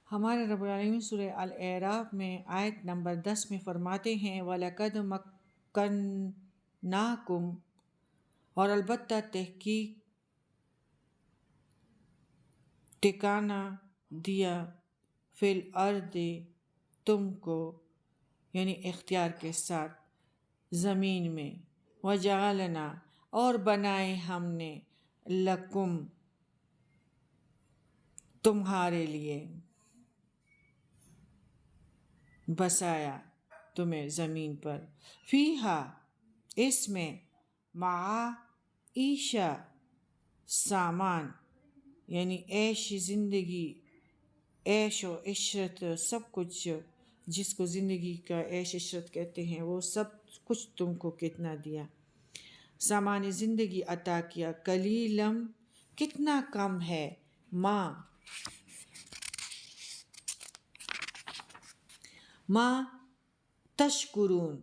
ہمارے رب العالمین سورہ الاعراف میں آیت نمبر 10 میں فرماتے ہیں وَلَقَدْ مَكَّنَّاكُمْ، اور البتہ تحقیق ٹھکانہ دیا فی الارض تم کو، یعنی اختیار کے ساتھ زمین میں، وَجَعَلْنَا، اور بنائے ہم نے لَكُمْ تمہارے لیے، بسایا تمہیں زمین پر، فیہا اس میں، معاشہ سامان، یعنی عیش زندگی، عیش و عشرت، سب کچھ جس کو زندگی کا عیش عشرت کہتے ہیں وہ سب کچھ تم کو کتنا دیا، سامان زندگی عطا کیا، قلیلم کتنا کم ہے، ما تشکرون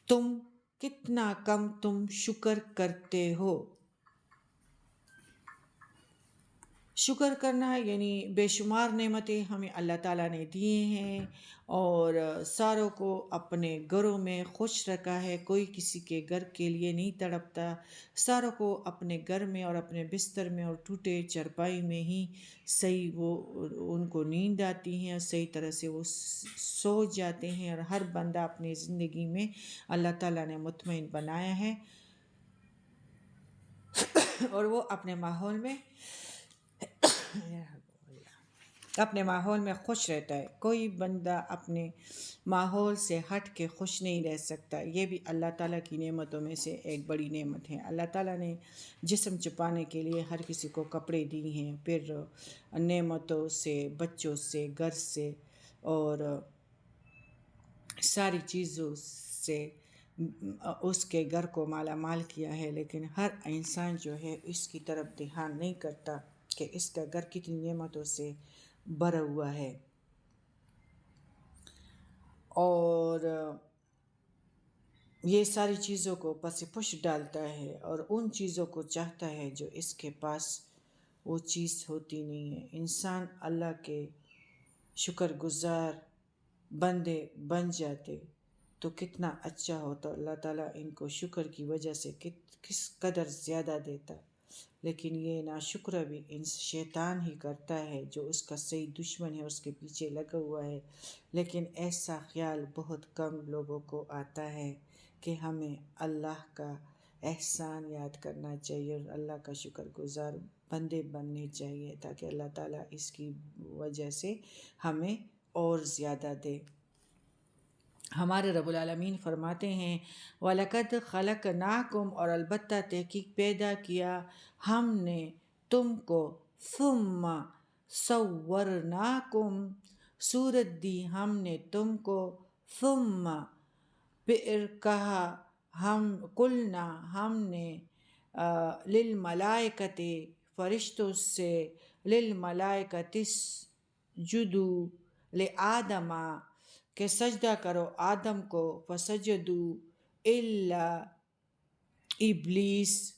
تم کتنا کم تم شکر کرتے ہو۔ شکر کرنا یعنی بے شمار نعمتیں ہمیں اللہ تعالیٰ نے دیے ہیں اور ساروں کو اپنے گھروں میں خوش رکھا ہے، کوئی کسی کے گھر کے لیے نہیں تڑپتا، ساروں کو اپنے گھر میں اور اپنے بستر میں اور ٹوٹے چرپائی میں ہی صحیح وہ ان کو نیند آتی ہے اور صحیح طرح سے وہ سو جاتے ہیں، اور ہر بندہ اپنی زندگی میں اللہ تعالیٰ نے مطمئن بنایا ہے اور وہ اپنے ماحول میں خوش رہتا ہے۔ کوئی بندہ اپنے ماحول سے ہٹ کے خوش نہیں رہ سکتا، یہ بھی اللہ تعالیٰ کی نعمتوں میں سے ایک بڑی نعمت ہے۔ اللہ تعالیٰ نے جسم چھپانے کے لیے ہر کسی کو کپڑے دیے ہیں، پھر نعمتوں سے، بچوں سے، گھر سے اور ساری چیزوں سے اس کے گھر کو مالا مال کیا ہے، لیکن ہر انسان جو ہے اس کی طرف دھیان نہیں کرتا کہ اس کا گھر کتنی نعمتوں سے بھرا ہوا ہے، اور یہ ساری چیزوں کو پس پش ڈالتا ہے اور ان چیزوں کو چاہتا ہے جو اس کے پاس وہ چیز ہوتی نہیں ہے۔ انسان اللہ کے شکر گزار بندے بن جاتے تو کتنا اچھا ہوتا، اللہ تعالیٰ ان کو شکر کی وجہ سے کس قدر زیادہ دیتا، لیکن یہ ناشکر بھی شیطان ہی کرتا ہے جو اس کا صحیح دشمن ہے، اس کے پیچھے لگا ہوا ہے، لیکن ایسا خیال بہت کم لوگوں کو آتا ہے کہ ہمیں اللہ کا احسان یاد کرنا چاہیے اور اللہ کا شکر گزار بندے بننے چاہیے تاکہ اللہ تعالیٰ اس کی وجہ سے ہمیں اور زیادہ دے۔ ہمارے رب العالمین فرماتے ہیں وَلَقَدْ خَلَقْنَاكُمْ، اور البتہ تحقیق پیدا کیا ہم نے تم کو، ثُمَّ صَوَّرْنَاكُمْ صورت دی ہم نے تم کو، ثُمَّ پھر کہا ہم، قُلْنَا ہم نے، لِلْمَلَائِكَةِ فرشتوں سے، لِلْمَلَائِكَةِ اسْجُدُوا لِآدَمَ کہ سجدہ کرو آدم کو، فسجدوا الا ابلیس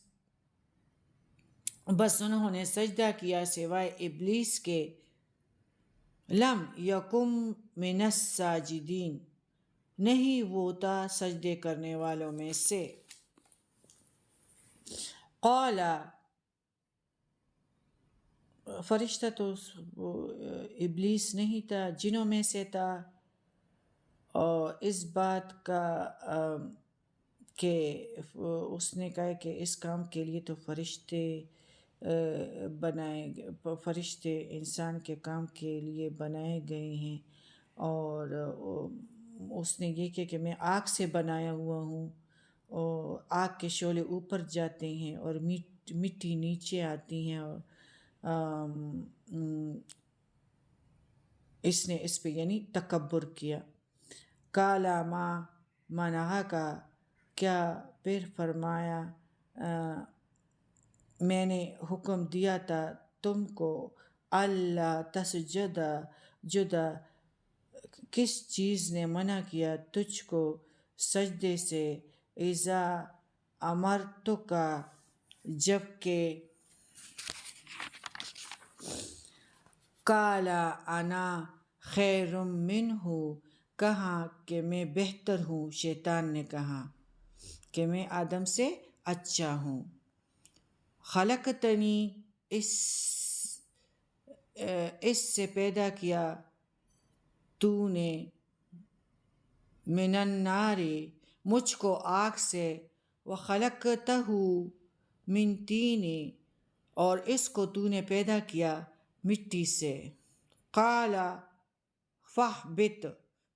بس انہوں نے سجدہ کیا سوائے ابلیس کے، لم یکم من الساجدین نہیں وہ تھا سجدے کرنے والوں میں سے، قال فرشتہ تو ابلیس نہیں تھا، جنوں میں سے تھا، اور اس بات کا کہ اس نے کہا کہ اس کام کے لیے تو فرشتے فرشتے انسان کے کام کے لیے بنائے گئے ہیں، اور اس نے یہ کہ میں آگ سے بنایا ہوا ہوں، اور آگ کے شعلے اوپر جاتے ہیں اور مٹی نیچے آتی ہیں، اور اس نے اس پہ یعنی تکبر کیا۔ کالا ما منہا کا کیا پھر فرمایا میں نے حکم دیا تھا تم کو، اللہ تسجدہ جدا کس چیز نے منع کیا تجھ کو سجدے سے، اذا امرتک جب کہ قالا انا خیر منہ، کہا کہ میں بہتر ہوں، شیطان نے کہا کہ میں آدم سے اچھا ہوں۔ خلقتنی، اس سے پیدا کیا تو نے، من النار، مجھ کو آگ سے، وخلقتہ من طین، اور اس کو تو نے پیدا کیا مٹی سے۔ قال فاہبط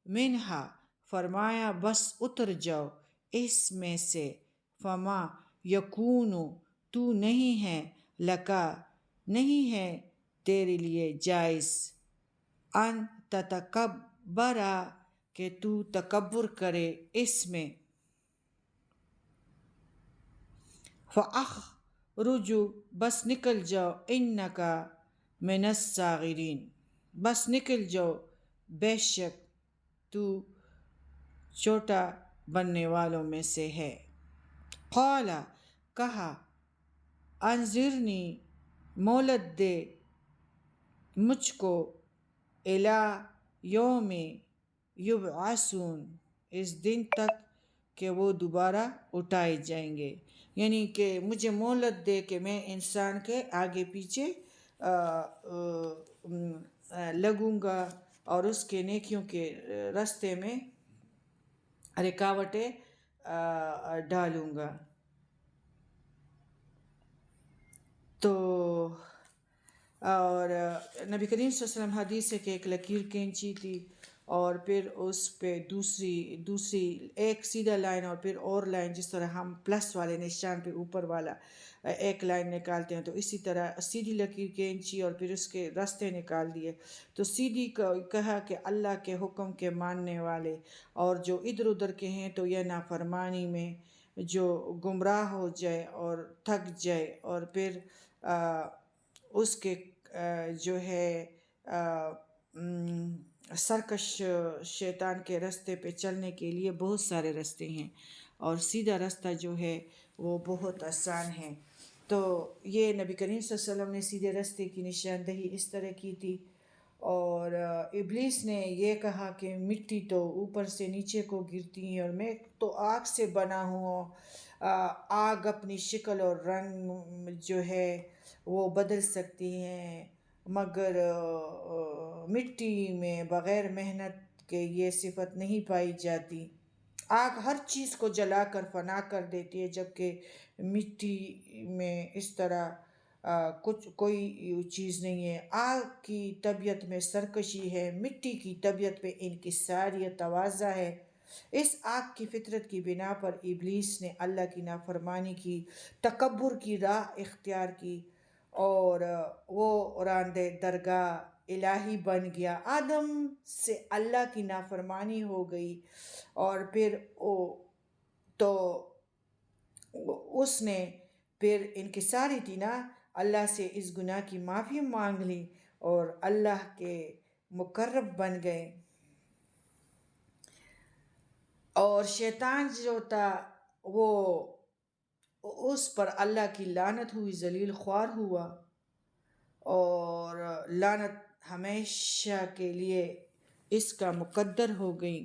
منہا، فرمایا بس اتر جاؤ اس میں سے، فما یکون، تو نہیں ہے، لکا، نہیں ہے تیرے لیے جائز، ان تتکبرا، کہ تو تکبر کرے اس میں، فاخرج، بس نکل جاؤ، انکا من الصاغرین، بس نکل جاؤ، بے شک تو چھوٹا بننے والوں میں سے ہے۔ قال، کہا، انظرنی، مہلت دے مجھ کو، الی یوم یبعثون، اس دن تک کہ وہ دوبارہ اٹھائے جائیں گے، یعنی کہ مجھے مہلت دے کہ میں انسان کے آگے پیچھے لگوں گا اور اس کے نیکیوں کے راستے میں رکاوٹیں ڈالوں گا۔ تو اور نبی کریم صلی اللہ علیہ وسلم حدیث ہے کہ ایک لکیر کھینچی تھی، اور پھر اس پہ دوسری ایک سیدھا لائن اور پھر اور لائن، جس طرح ہم پلس والے نشان پہ اوپر والا ایک لائن نکالتے ہیں، تو اسی طرح سیدھی لکیر کھینچی اور پھر اس کے راستے نکال دیے۔ تو سیدھی کہا کہ اللہ کے حکم کے ماننے والے، اور جو ادھر ادھر کے ہیں تو یہ نافرمانی میں جو گمراہ ہو جائے اور تھک جائے، اور پھر اس کے جو ہے سرکش شیطان کے راستے پہ چلنے کے لیے بہت سارے راستے ہیں، اور سیدھا راستہ جو ہے وہ بہت آسان ہے۔ تو یہ نبی کریم صلی اللہ علیہ وسلم نے سیدھے راستے کی نشاندہی اس طرح کی تھی۔ اور ابلیس نے یہ کہا کہ مٹی تو اوپر سے نیچے کو گرتی ہے، اور میں تو آگ سے بنا ہوں، آگ اپنی شکل اور رنگ جو ہے وہ بدل سکتی ہیں، مگر مٹی میں بغیر محنت کے یہ صفت نہیں پائی جاتی۔ آگ ہر چیز کو جلا کر فنا کر دیتی ہے، جبکہ مٹی میں اس طرح کوئی چیز نہیں ہے۔ آگ کی طبیعت میں سرکشی ہے، مٹی کی طبیعت میں انکساریت، تواضع ہے۔ اس آگ کی فطرت کی بنا پر ابلیس نے اللہ کی نافرمانی کی، تکبر کی راہ اختیار کی، اور وہ راندے درگاہ الہی بن گیا۔ آدم سے اللہ کی نافرمانی ہو گئی، اور پھر تو اس نے پھر انکساری تھی نا، اللہ سے اس گناہ کی معافی مانگ لی اور اللہ کے مقرب بن گئے۔ اور شیطان جو تھا وہ اس پر اللہ کی لعنت ہوئی، ذلیل خوار ہوا، اور لعنت ہمیشہ کے لیے اس کا مقدر ہو گئی۔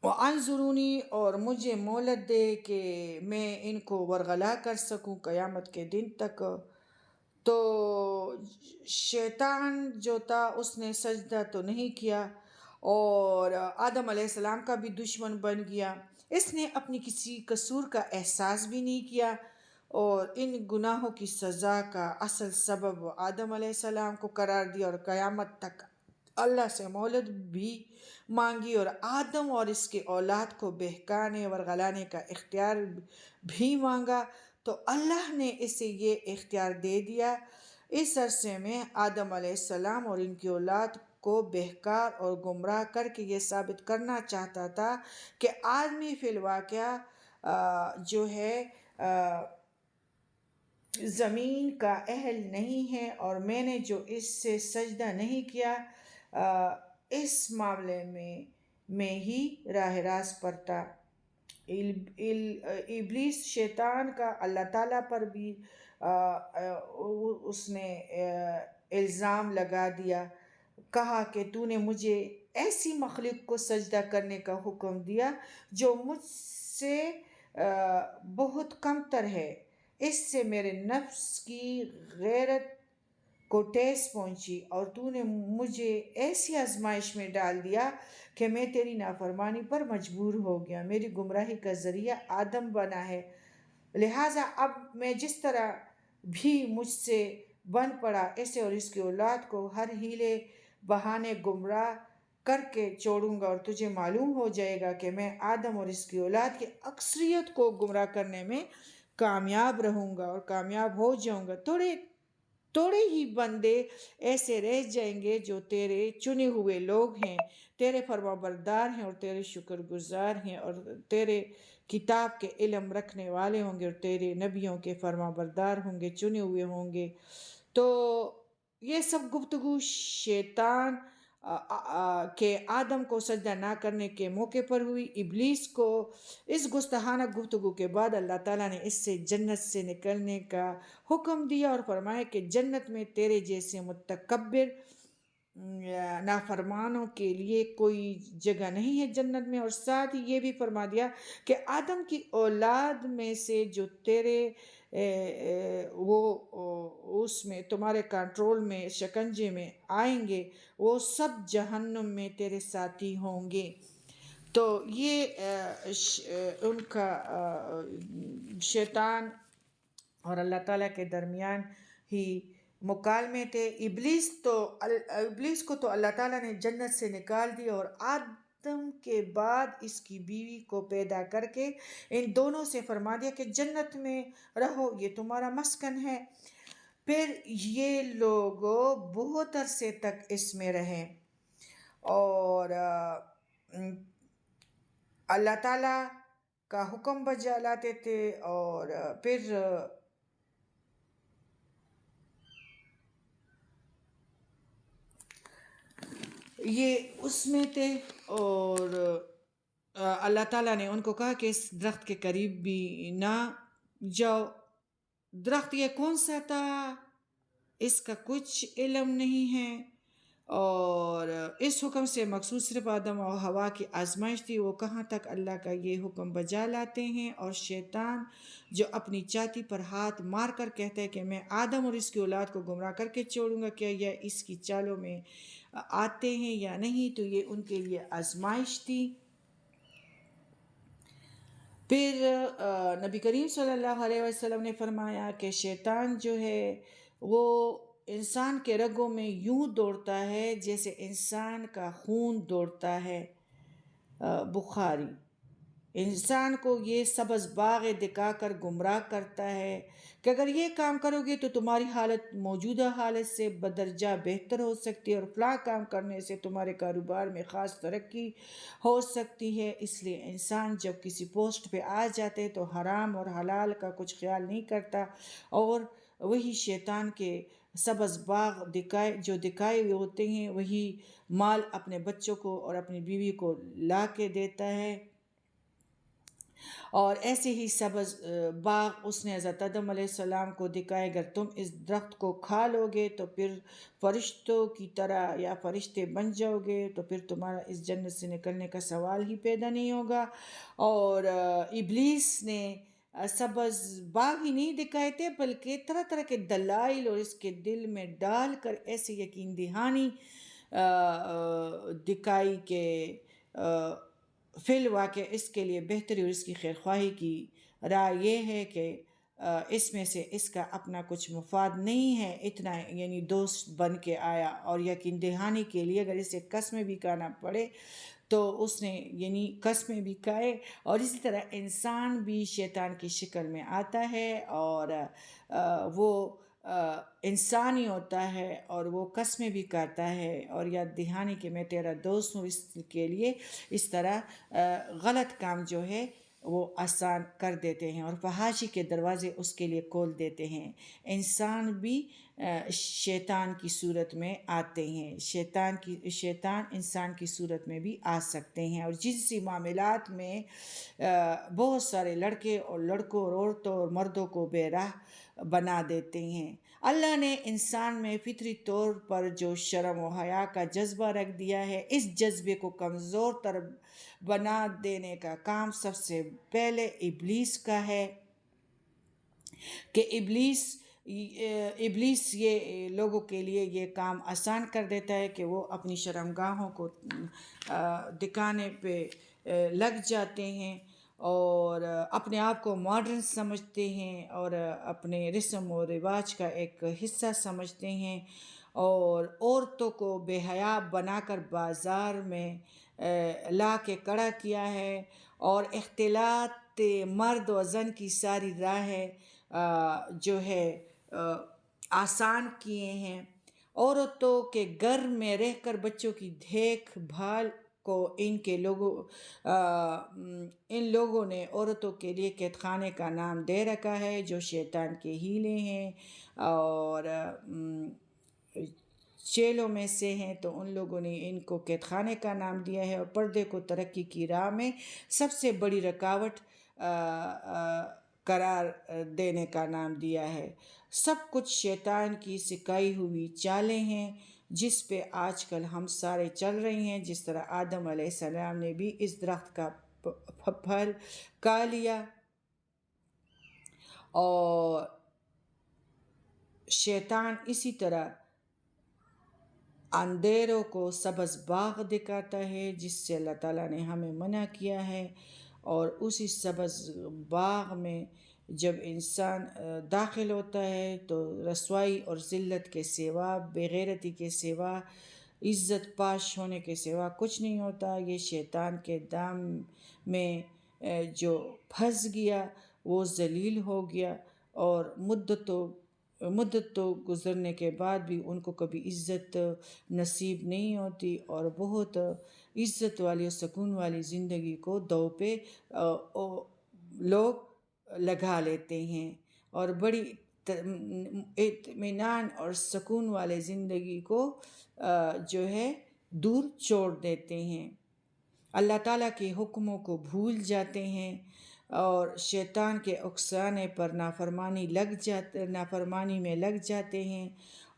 وَأَنظُرُونِی، اور مجھے مہلت دے کہ میں ان کو ورغلا کر سکوں قیامت کے دن تک۔ تو شیطان جو تھا اس نے سجدہ تو نہیں کیا، اور آدم علیہ السلام کا بھی دشمن بن گیا۔ اس نے اپنی کسی قصور کا احساس بھی نہیں کیا، اور ان گناہوں کی سزا کا اصل سبب آدم علیہ السلام کو قرار دیا، اور قیامت تک اللہ سے مہلت بھی مانگی، اور آدم اور اس کے اولاد کو بہکانے ورغلانے کا اختیار بھی مانگا۔ تو اللہ نے اسے یہ اختیار دے دیا۔ اس عرصے میں آدم علیہ السلام اور ان کی اولاد کو بہکار اور گمراہ کر کے یہ ثابت کرنا چاہتا تھا کہ آدمی فی الواقع جو ہے زمین کا اہل نہیں ہے، اور میں نے جو اس سے سجدہ نہیں کیا، اس معاملے میں ہی راہ راست پر تھا۔ ابلیس شیطان کا اللہ تعالیٰ پر بھی اس نے الزام لگا دیا، کہا کہ تو نے مجھے ایسی مخلوق کو سجدہ کرنے کا حکم دیا جو مجھ سے بہت کمتر ہے، اس سے میرے نفس کی غیرت کو ٹھیس پہنچی، اور تو نے مجھے ایسی آزمائش میں ڈال دیا کہ میں تیری نافرمانی پر مجبور ہو گیا۔ میری گمراہی کا ذریعہ آدم بنا ہے، لہٰذا اب میں جس طرح بھی مجھ سے بن پڑا، اسے اور اس کی اولاد کو ہر ہیلے بہانے گمراہ کر کے چھوڑوں گا، اور تجھے معلوم ہو جائے گا کہ میں آدم اور اس کی اولاد کی اکثریت کو گمراہ کرنے میں کامیاب رہوں گا اور کامیاب ہو جاؤں گا۔ تھوڑے ہی بندے ایسے رہ جائیں گے جو تیرے چنے ہوئے لوگ ہیں، تیرے فرما بردار ہیں اور تیرے شکر گزار ہیں، اور تیرے کتاب کے علم رکھنے والے ہوں گے، اور تیرے نبیوں کے فرما بردار ہوں گے، چنے ہوئے ہوں گے۔ تو یہ سب گفتگو شیطان کہ آدم کو سجدہ نہ کرنے کے موقع پر ہوئی۔ ابلیس کو اس گستاخانہ گفتگو کے بعد اللہ تعالیٰ نے اس سے جنت سے نکلنے کا حکم دیا اور فرمایا کہ جنت میں تیرے جیسے متکبر نافرمانوں کے لیے کوئی جگہ نہیں ہے جنت میں، اور ساتھ ہی یہ بھی فرما دیا کہ آدم کی اولاد میں سے جو تیرے وہ اس میں تمہارے کنٹرول میں شکنجے میں آئیں گے، وہ سب جہنم میں تیرے ساتھی ہوں گے۔ تو یہ ان کا شیطان اور اللہ تعالیٰ کے درمیان ہی مکالمے تھے۔ ابلیس کو تو اللہ تعالیٰ نے جنت سے نکال دیا، اور آدم کے بعد اس کی بیوی کو پیدا کر کے ان دونوں سے فرما دیا کہ جنت میں رہو، یہ تمہارا مسکن ہے۔ پھر یہ لوگ بہت عرصے تک اس میں رہے، اور اللہ تعالیٰ کا حکم بجا لاتے تھے، اور پھر یہ اس میں تھے، اور اللہ تعالیٰ نے ان کو کہا کہ اس درخت کے قریب بھی نہ جاؤ۔ درخت یہ کون سا تھا، اس کا کچھ علم نہیں ہے، اور اس حکم سے مقصود صرف آدم و حوا کی آزمائش تھی، وہ کہاں تک اللہ کا یہ حکم بجا لاتے ہیں۔ اور شیطان جو اپنی چھاتی پر ہاتھ مار کر کہتا ہے کہ میں آدم اور اس کی اولاد کو گمراہ کر کے چھوڑوں گا، کیا یہ اس کی چالوں میں آتے ہیں یا نہیں، تو یہ ان کے لیے آزمائش تھی۔ پھر نبی کریم صلی اللہ علیہ وسلم نے فرمایا کہ شیطان جو ہے وہ انسان کے رگوں میں یوں دوڑتا ہے جیسے انسان کا خون دوڑتا ہے، بخاری۔ انسان کو یہ سبز باغ دکھا کر گمراہ کرتا ہے کہ اگر یہ کام کرو گے تو تمہاری حالت موجودہ حالت سے بدرجہ بہتر ہو سکتی ہے، اور فلاں کام کرنے سے تمہارے کاروبار میں خاص ترقی ہو سکتی ہے۔ اس لیے انسان جب کسی پوسٹ پہ آ جاتے تو حرام اور حلال کا کچھ خیال نہیں کرتا، اور وہی شیطان کے سبز باغ جو دکھائے ہوئے ہوتے ہیں وہی مال اپنے بچوں کو اور اپنی بیوی کو لا کے دیتا ہے۔ اور ایسے ہی سبز باغ اس نے حضرت آدم علیہ السلام کو دکھائے، اگر تم اس درخت کو کھا لو گے تو پھر فرشتوں کی طرح یا فرشتے بن جاؤ گے، تو پھر تمہارا اس جنت سے نکلنے کا سوال ہی پیدا نہیں ہوگا۔ اور ابلیس نے سبز باغ ہی نہیں دکھائے تھے بلکہ طرح طرح کے دلائل اور اس کے دل میں ڈال کر ایسے یقین دہانی دکھائی کہ فی الواقع اس کے لیے بہتری اور اس کی خیر خواہی کی رائے یہ ہے کہ اس میں سے اس کا اپنا کچھ مفاد نہیں ہے، اتنا یعنی دوست بن کے آیا، اور یقین دہانی کے لیے اگر اسے قسمیں بھی کھانا پڑے تو اس نے یعنی قسمیں بھی کھائے۔ اور اسی طرح انسان بھی شیطان کی شکل میں آتا ہے، اور وہ انسان ہی ہوتا ہے، اور وہ قسمیں بھی کھاتا ہے اور یاد دہانی کہ میں تیرا دوست ہوں، اس کے لیے اس طرح غلط کام جو ہے وہ آسان کر دیتے ہیں اور فحاشی کے دروازے اس کے لیے کھول دیتے ہیں۔ انسان بھی شیطان کی صورت میں آتے ہیں، شیطان انسان کی صورت میں بھی آ سکتے ہیں، اور جنسی معاملات میں بہت سارے لڑکے اور لڑکوں اور عورتوں اور مردوں کو بے راہ بنا دیتے ہیں۔ اللہ نے انسان میں فطری طور پر جو شرم و حیا کا جذبہ رکھ دیا ہے، اس جذبے کو کمزور تر بنا دینے کا کام سب سے پہلے ابلیس کا ہے کہ ابلیس یہ لوگوں کے لیے یہ کام آسان کر دیتا ہے کہ وہ اپنی شرمگاہوں کو دکھانے پہ لگ جاتے ہیں اور اپنے آپ کو ماڈرن سمجھتے ہیں اور اپنے رسم و رواج کا ایک حصہ سمجھتے ہیں، اور عورتوں کو بے حیا بنا کر بازار میں لا کے کھڑا کیا ہے، اور اختلاط مرد و زن کی ساری راہیں جو ہے آسان کیے ہیں۔ عورتوں کے گھر میں رہ کر بچوں کی دیکھ بھال کو ان لوگوں نے عورتوں کے لیے قید خانے کا نام دے رکھا ہے، جو شیطان کے ہیلے ہیں اور چیلوں میں سے ہیں، تو ان لوگوں نے ان کو قید خانے کا نام دیا ہے اور پردے کو ترقی کی راہ میں سب سے بڑی رکاوٹ قرار دینے کا نام دیا ہے۔ سب کچھ شیطان کی سکھائی ہوئی چالیں ہیں جس پہ آج کل ہم سارے چل رہے ہیں۔ جس طرح آدم علیہ السلام نے بھی اس درخت کا پھل کھا لیا اور شیطان اسی طرح اندھیروں کو سبز باغ دکھاتا ہے جس سے اللہ تعالیٰ نے ہمیں منع کیا ہے، اور اسی سبز باغ میں جب انسان داخل ہوتا ہے تو رسوائی اور ذلت کے سوا، بے غیرتی کے سوا، عزت پاش ہونے کے سوا کچھ نہیں ہوتا۔ یہ شیطان کے دام میں جو پھنس گیا وہ ذلیل ہو گیا، اور مدت تو گزرنے کے بعد بھی ان کو کبھی عزت نصیب نہیں ہوتی، اور بہت عزت والی اور سکون والی زندگی کو دو پہ لوگ لگا لیتے ہیں اور بڑی اطمینان اور سکون والے زندگی کو جو ہے دور چھوڑ دیتے ہیں، اللہ تعالیٰ کے حکموں کو بھول جاتے ہیں اور شیطان کے اکسانے پر نافرمانی میں لگ جاتے ہیں،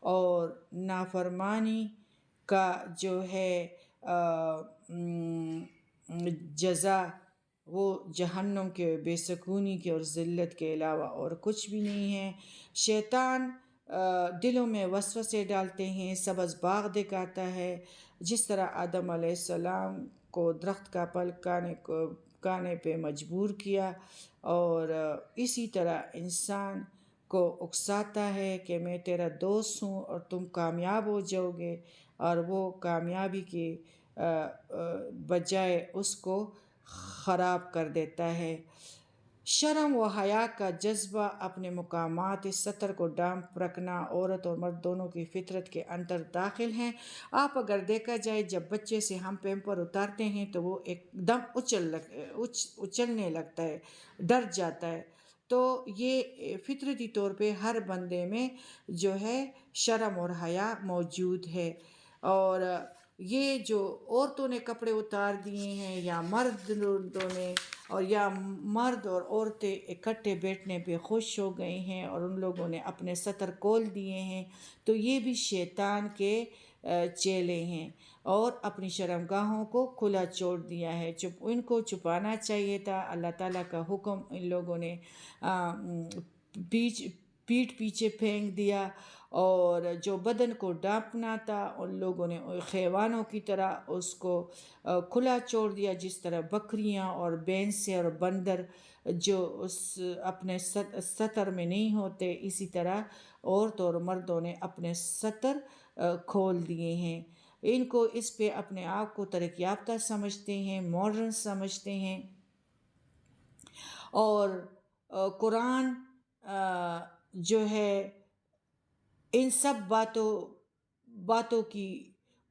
اور نافرمانی کا جو ہے جزا وہ جہنم کے بے سکونی کے اور ذلت کے علاوہ اور کچھ بھی نہیں ہے۔ شیطان دلوں میں وسوسے ڈالتے ہیں، سبز باغ دکھاتا ہے، جس طرح آدم علیہ السلام کو درخت کا پھل کھانے پہ مجبور کیا، اور اسی طرح انسان کو اکساتا ہے کہ میں تیرا دوست ہوں اور تم کامیاب ہو جاؤ گے، اور وہ کامیابی کے بجائے اس کو خراب کر دیتا ہے۔ شرم و حیا کا جذبہ اپنے مقامات سطر کو ڈانپ رکھنا عورت اور مرد دونوں کی فطرت کے اندر داخل ہیں۔ آپ اگر دیکھا جائے جب بچے سے ہم پیمپر اتارتے ہیں تو وہ ایک دم اچلنے لگتا ہے، ڈر جاتا ہے، تو یہ فطرتی طور پہ ہر بندے میں جو ہے شرم اور حیا موجود ہے۔ اور یہ جو عورتوں نے کپڑے اتار دیے ہیں یا مردوں نے، اور یا مرد اور عورتیں اکٹھے بیٹھنے پہ خوش ہو گئے ہیں اور ان لوگوں نے اپنے سطر کھول دیے ہیں، تو یہ بھی شیطان کے چیلے ہیں اور اپنی شرمگاہوں کو کھلا چھوڑ دیا ہے۔ ان کو چھپانا چاہیے تھا، اللہ تعالیٰ کا حکم ان لوگوں نے پیٹھ پیچھے پھینک دیا، اور جو بدن کو ڈانپنا تھا ان لوگوں نے حیوانوں کی طرح اس کو کھلا چھوڑ دیا، جس طرح بکریاں اور بھینسیں اور بندر جو اپنے سطر میں نہیں ہوتے، اسی طرح عورتوں اور مردوں نے اپنے سطر کھول دیے ہیں۔ ان کو اس پہ اپنے آپ کو ترقی یافتہ سمجھتے ہیں، ماڈرن سمجھتے ہیں، اور قرآن جو ہے ان سب باتوں کی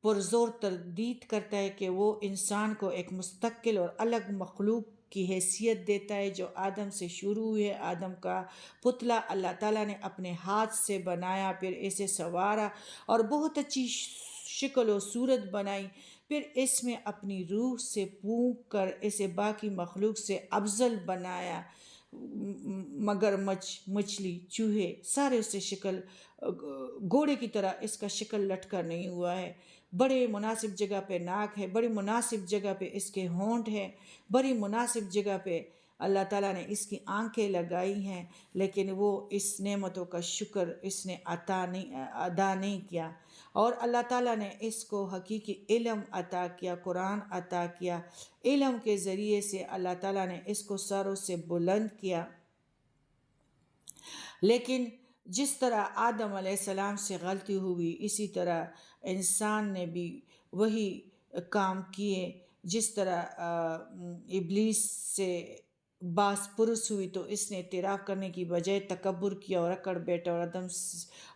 پرزور تردید کرتا ہے کہ وہ انسان کو ایک مستقل اور الگ مخلوق کی حیثیت دیتا ہے جو آدم سے شروع ہوئے۔ آدم کا پتلا اللہ تعالیٰ نے اپنے ہاتھ سے بنایا، پھر اسے سنوارا اور بہت اچھی شکل و صورت بنائی، پھر اس میں اپنی روح سے پھونک کر اسے باقی مخلوق سے افضل بنایا۔ مگرمچھ، مچھلی، چوہے سارے اس سے شکل گھوڑے کی طرح اس کا شکل لٹکا نہیں ہوا ہے. بڑے مناسب جگہ پہ ناک ہے، بڑی مناسب جگہ پہ اس کے ہونٹ ہیں، بڑی مناسب جگہ پہ اللہ تعالیٰ نے اس کی آنکھیں لگائی ہیں، لیکن وہ اس نعمتوں کا شکر اس نے ادا نہیں کیا. اور اللہ تعالیٰ نے اس کو حقیقی علم عطا کیا، قرآن عطا کیا. علم کے ذریعے سے اللہ تعالیٰ نے اس کو سروں سے بلند کیا. لیکن جس طرح آدم علیہ السلام سے غلطی ہوئی، اسی طرح انسان نے بھی وہی کام کیے. جس طرح ابلیس سے باس پرس ہوئی تو اس نے اعتراف کرنے کی بجائے تکبر کیا اور اکڑ بیٹھا،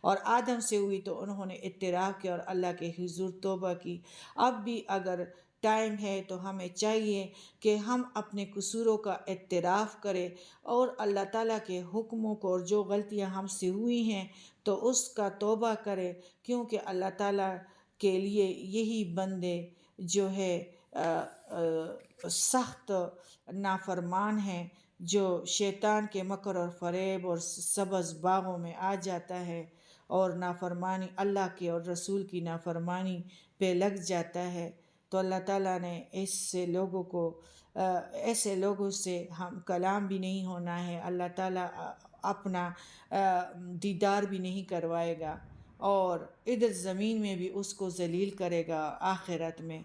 اور آدم سے ہوئی تو انہوں نے اعتراف کیا اور اللہ کے حضور توبہ کی. اب بھی اگر ٹائم ہے تو ہمیں چاہیے کہ ہم اپنے قصوروں کا اعتراف کریں اور اللہ تعالیٰ کے حکموں کو، اور جو غلطیاں ہم سے ہوئی ہیں تو اس کا توبہ کریں، کیونکہ اللہ تعالیٰ کے لیے یہی بندے جو ہے سخت نافرمان ہیں، جو شیطان کے مکر اور فریب اور سبز باغوں میں آ جاتا ہے اور نافرمانی اللہ کے اور رسول کی نافرمانی پہ لگ جاتا ہے. تو اللہ تعالیٰ نے ایسے لوگوں سے ہم کلام بھی نہیں ہونا ہے. اللہ تعالیٰ اپنا دیدار بھی نہیں کروائے گا، اور ادھر زمین میں بھی اس کو ذلیل کرے گا آخرت میں.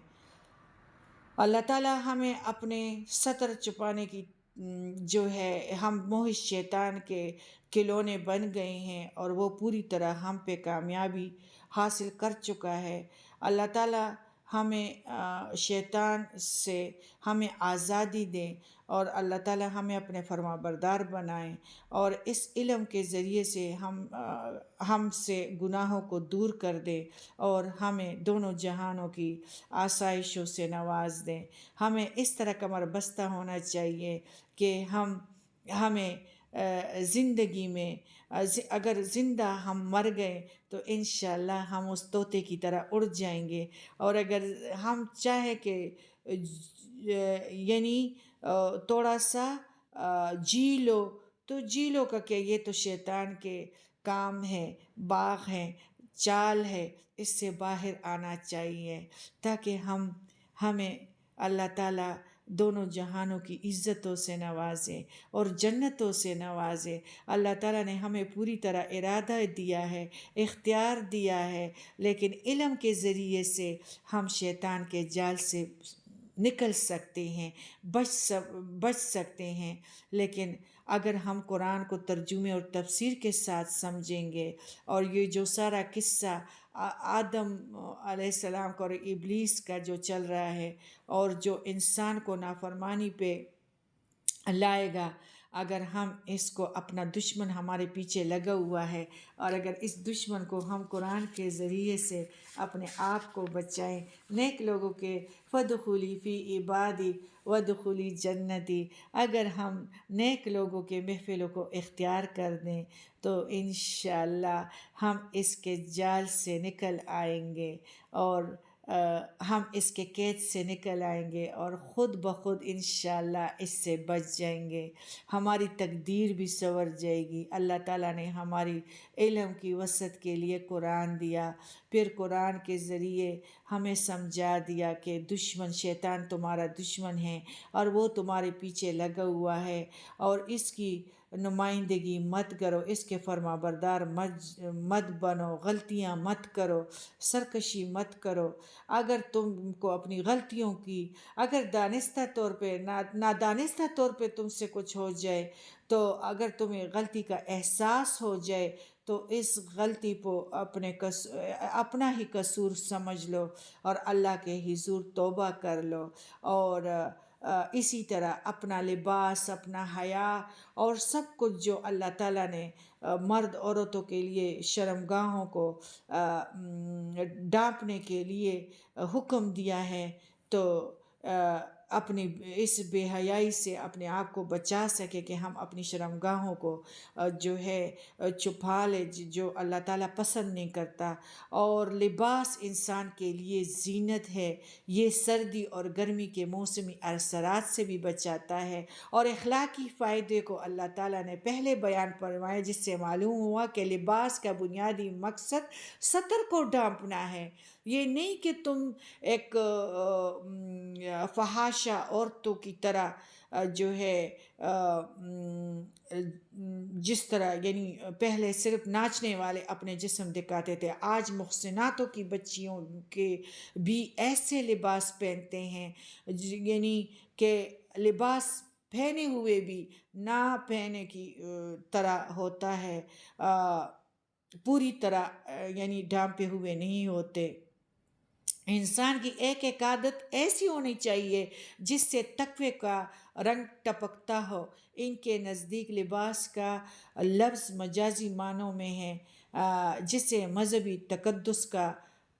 اللہ تعالیٰ ہمیں اپنے ستر چھپانے کی جو ہے، ہم موہش شیطان کے کھلونے بن گئے ہیں اور وہ پوری طرح ہم پہ کامیابی حاصل کر چکا ہے. اللہ تعالیٰ ہمیں شیطان سے ہمیں آزادی دیں، اور اللہ تعالیٰ ہمیں اپنے فرما بردار بنائیں، اور اس علم کے ذریعے سے ہم سے گناہوں کو دور کر دے اور ہمیں دونوں جہانوں کی آسائشوں سے نواز دیں. ہمیں اس طرح کمر بستہ ہونا چاہیے کہ ہمیں زندگی میں اگر زندہ ہم مر گئے تو انشاءاللہ ہم اس طوطے کی طرح اڑ جائیں گے، اور اگر ہم چاہیں کہ یعنی تھوڑا سا جی لو تو جی لو کا کہ یہ تو شیطان کے کام ہے، باغ ہے، چال ہے. اس سے باہر آنا چاہیے تاکہ ہمیں اللہ تعالیٰ دونوں جہانوں کی عزتوں سے نوازے اور جنتوں سے نوازے. اللہ تعالیٰ نے ہمیں پوری طرح ارادہ دیا ہے، اختیار دیا ہے، لیکن علم کے ذریعے سے ہم شیطان کے جال سے نکل سکتے ہیں، بچ سکتے ہیں. لیکن اگر ہم قرآن کو ترجمے اور تفسیر کے ساتھ سمجھیں گے، اور یہ جو سارا قصہ آدم علیہ السلام کا اور ابلیس کا جو چل رہا ہے اور جو انسان کو نافرمانی پہ لائے گا، اگر ہم اس کو اپنا دشمن ہمارے پیچھے لگا ہوا ہے، اور اگر اس دشمن کو ہم قرآن کے ذریعے سے اپنے آپ کو بچائیں، نیک لوگوں کے فَادْخُلِي فِي عِبَادِي وَادْخُلِي جنتی، اگر ہم نیک لوگوں کے محفلوں کو اختیار کر دیں تو انشاءاللہ ہم اس کے جال سے نکل آئیں گے، اور ہم اس کے قید سے نکل آئیں گے، اور خود بخود انشاءاللہ اس سے بچ جائیں گے. ہماری تقدیر بھی سنور جائے گی. اللہ تعالیٰ نے ہماری علم کی وسعت کے لیے قرآن دیا، پھر قرآن کے ذریعے ہمیں سمجھا دیا کہ دشمن شیطان تمہارا دشمن ہے اور وہ تمہارے پیچھے لگا ہوا ہے، اور اس کی نمائندگی مت کرو، اس کے فرما بردار مت بنو، غلطیاں مت کرو، سرکشی مت کرو. اگر تم کو اپنی غلطیوں کی اگر دانستہ طور پہ نادانستہ طور پہ تم سے کچھ ہو جائے، تو اگر تمہیں غلطی کا احساس ہو جائے تو اس غلطی کو اپنا ہی قصور سمجھ لو اور اللہ کے حضور توبہ کر لو. اور اسی طرح اپنا لباس، اپنا حیا اور سب کچھ جو اللہ تعالیٰ نے مرد عورتوں کے لیے شرمگاہوں کو ڈانپنے کے لیے حکم دیا ہے، تو اپنی اس بے حیائی سے اپنے آپ کو بچا سکے کہ ہم اپنی شرمگاہوں کو جو ہے چھپا لے، جو اللہ تعالیٰ پسند نہیں کرتا۔ اور لباس انسان کے لیے زینت ہے، یہ سردی اور گرمی کے موسمی اثرات سے بھی بچاتا ہے، اور اخلاقی فائدے کو اللہ تعالیٰ نے پہلے بیان فرمایا، جس سے معلوم ہوا کہ لباس کا بنیادی مقصد ستر کو ڈھانپنا ہے۔ یہ نہیں کہ تم ایک فحاشہ عورتوں کی طرح جو ہے جس طرح یعنی پہلے صرف ناچنے والے اپنے جسم دکھاتے تھے، آج محسناتوں کی بچیوں کے بھی ایسے لباس پہنتے ہیں، یعنی کہ لباس پہنے ہوئے بھی نہ پہنے کی طرح ہوتا ہے، پوری طرح یعنی ڈھانپے ہوئے نہیں ہوتے۔ انسان کی ایک ایک عادت ایسی ہونی چاہیے جس سے تقوی کا رنگ ٹپکتا ہو۔ ان کے نزدیک لباس کا لفظ مجازی معنوں میں ہے، جسے مذہبی تقدس کا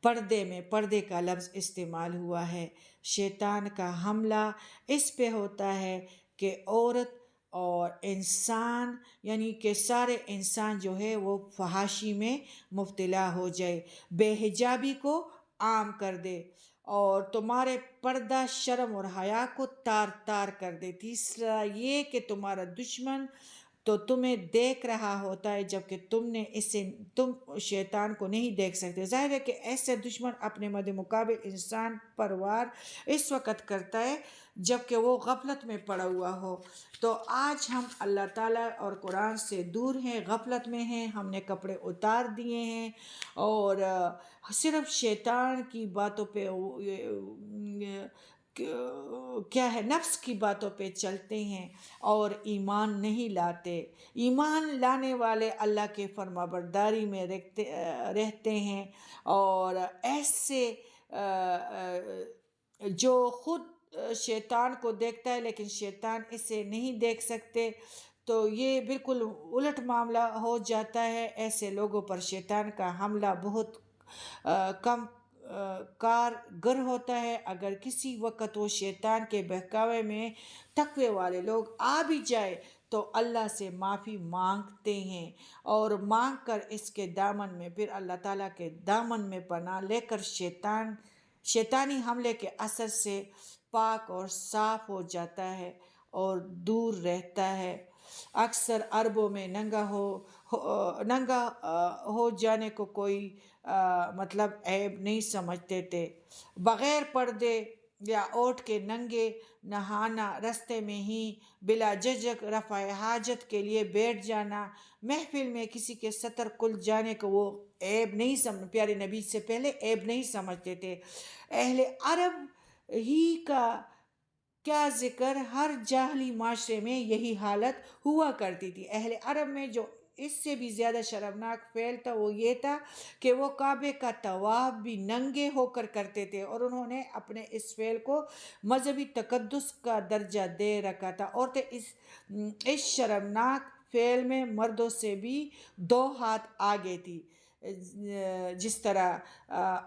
پردے کا لفظ استعمال ہوا ہے۔ شیطان کا حملہ اس پہ ہوتا ہے کہ عورت اور انسان یعنی کہ سارے انسان جو ہے وہ فحاشی میں مبتلا ہو جائے، بے حجابی کو عام کر دے، اور تمہارے پردہ شرم اور حیا کو تار تار کر دے۔ تیسرا یہ کہ تمہارا دشمن تو تمہیں دیکھ رہا ہوتا ہے جبکہ تم شیطان کو نہیں دیکھ سکتے۔ ظاہر ہے کہ ایسے دشمن اپنے مد مقابل انسان پر وار اس وقت کرتا ہے جبکہ وہ غفلت میں پڑا ہوا ہو۔ تو آج ہم اللہ تعالیٰ اور قرآن سے دور ہیں، غفلت میں ہیں، ہم نے کپڑے اتار دیے ہیں اور صرف شیطان کی باتوں پہ کیا ہے نفس کی باتوں پہ چلتے ہیں اور ایمان نہیں لاتے۔ ایمان لانے والے اللہ کے فرما برداری میں رہتے ہیں، اور ایسے جو خود شیطان کو دیکھتا ہے لیکن شیطان اسے نہیں دیکھ سکتے، تو یہ بالکل الٹ معاملہ ہو جاتا ہے۔ ایسے لوگوں پر شیطان کا حملہ بہت کم کارگر ہوتا ہے۔ اگر کسی وقت وہ شیطان کے بہکاوے میں تقوی والے لوگ آ بھی جائے تو اللہ سے معافی مانگتے ہیں، اور مانگ کر اس کے دامن میں پھر اللہ تعالیٰ کے دامن میں پناہ لے کر شیطانی حملے کے اثر سے پاک اور صاف ہو جاتا ہے اور دور رہتا ہے۔ اکثر عربوں میں ننگا ہو جانے کو کوئی مطلب عیب نہیں سمجھتے تھے۔ بغیر پردے یا اوڑھ کے ننگے نہانا، راستے میں ہی بلا جھجک رفع حاجت کے لیے بیٹھ جانا، محفل میں کسی کے ستر کھل جانے کو وہ عیب نہیں پیارے نبی سے پہلے عیب نہیں سمجھتے تھے۔ اہل عرب ہی کا کیا ذکر، ہر جاہلی معاشرے میں یہی حالت ہوا کرتی تھی۔ اہل عرب میں جو اس سے بھی زیادہ شرمناک فعل تھا وہ یہ تھا کہ وہ کعبے کا طواف بھی ننگے ہو کر کرتے تھے، اور انہوں نے اپنے اس فعل کو مذہبی تقدس کا درجہ دے رکھا تھا۔ عورتیں اس شرمناک فعل میں مردوں سے بھی 2 ہاتھ آگے تھی، جس طرح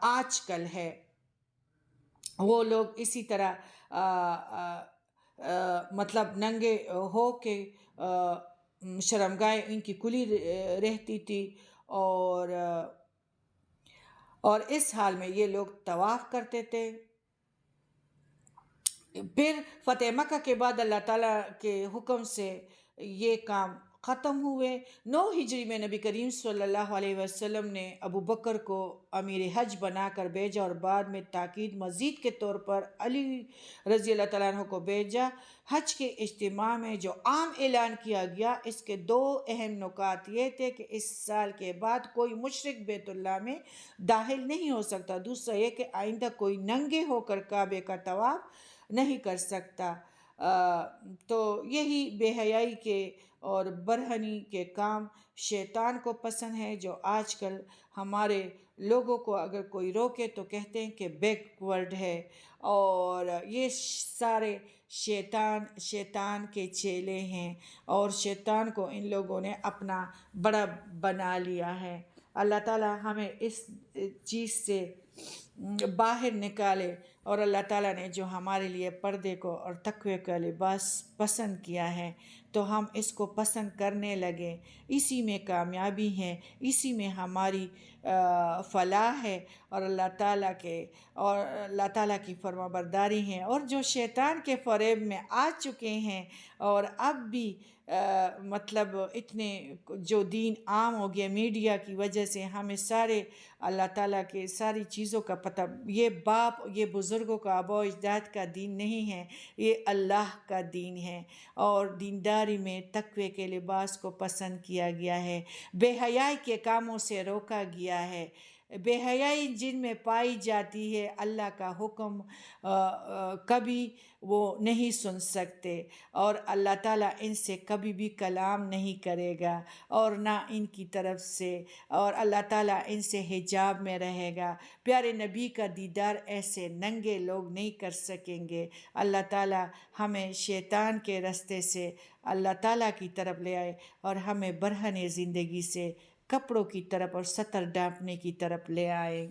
آج کل ہے۔ وہ لوگ اسی طرح مطلب ننگے ہو کے شرمگاہیں ان کی کھلی رہتی تھی، اور اس حال میں یہ لوگ طواف کرتے تھے۔ پھر فتح مکہ کے بعد اللہ تعالیٰ کے حکم سے یہ کام ختم ہوئے۔ 9 ہجری میں نبی کریم صلی اللہ علیہ وسلم نے ابو بکر کو امیر حج بنا کر بھیجا، اور بعد میں تاکید مزید کے طور پر علی رضی اللہ تعالیٰ عنہ کو بھیجا۔ حج کے اجتماع میں جو عام اعلان کیا گیا، اس کے 2 اہم نکات یہ تھے کہ اس سال کے بعد کوئی مشرک بیت اللہ میں داخل نہیں ہو سکتا، دوسرا یہ کہ آئندہ کوئی ننگے ہو کر کعبے کا طواف نہیں کر سکتا۔ تو یہی بے حیائی کے اور برہنی کے کام شیطان کو پسند ہے، جو آج کل ہمارے لوگوں کو اگر کوئی روکے تو کہتے ہیں کہ بیک ورڈ ہے، اور یہ سارے شیطان کے چیلے ہیں، اور شیطان کو ان لوگوں نے اپنا بڑا بنا لیا ہے۔ اللہ تعالیٰ ہمیں اس چیز سے باہر نکالے اور اللہ تعالیٰ نے جو ہمارے لیے پردے کو اور تقوی کا لباس پسند کیا ہے تو ہم اس کو پسند کرنے لگے، اسی میں کامیابی ہے، اسی میں ہماری فلاح ہے، اور اللہ تعالیٰ کی فرما برداری ہے، اور جو شیطان کے فریب میں آ چکے ہیں اور اب بھی مطلب اتنے جو دین عام ہو گیا میڈیا کی وجہ سے، ہمیں سارے اللہ تعالیٰ کے ساری چیزوں کا پتہ، یہ بزرگوں کا آباء و اجداد کا دین نہیں ہے، یہ اللہ کا دین ہے، اور دینداری میں تقوی کے لباس کو پسند کیا گیا ہے، بے حیائی کے کاموں سے روکا گیا ہے۔ بے حیائی جن میں پائی جاتی ہے اللہ کا حکم کبھی وہ نہیں سن سکتے، اور اللہ تعالیٰ ان سے کبھی بھی کلام نہیں کرے گا، اور نہ ان کی طرف سے، اور اللہ تعالیٰ ان سے حجاب میں رہے گا۔ پیارے نبی کا دیدار ایسے ننگے لوگ نہیں کر سکیں گے۔ اللہ تعالیٰ ہمیں شیطان کے رستے سے اللہ تعالیٰ کی طرف لے آئے، اور ہمیں برہنِ زندگی سے کپڑوں کی طرف اور ستر ڈانپنے کی طرف لے آئے۔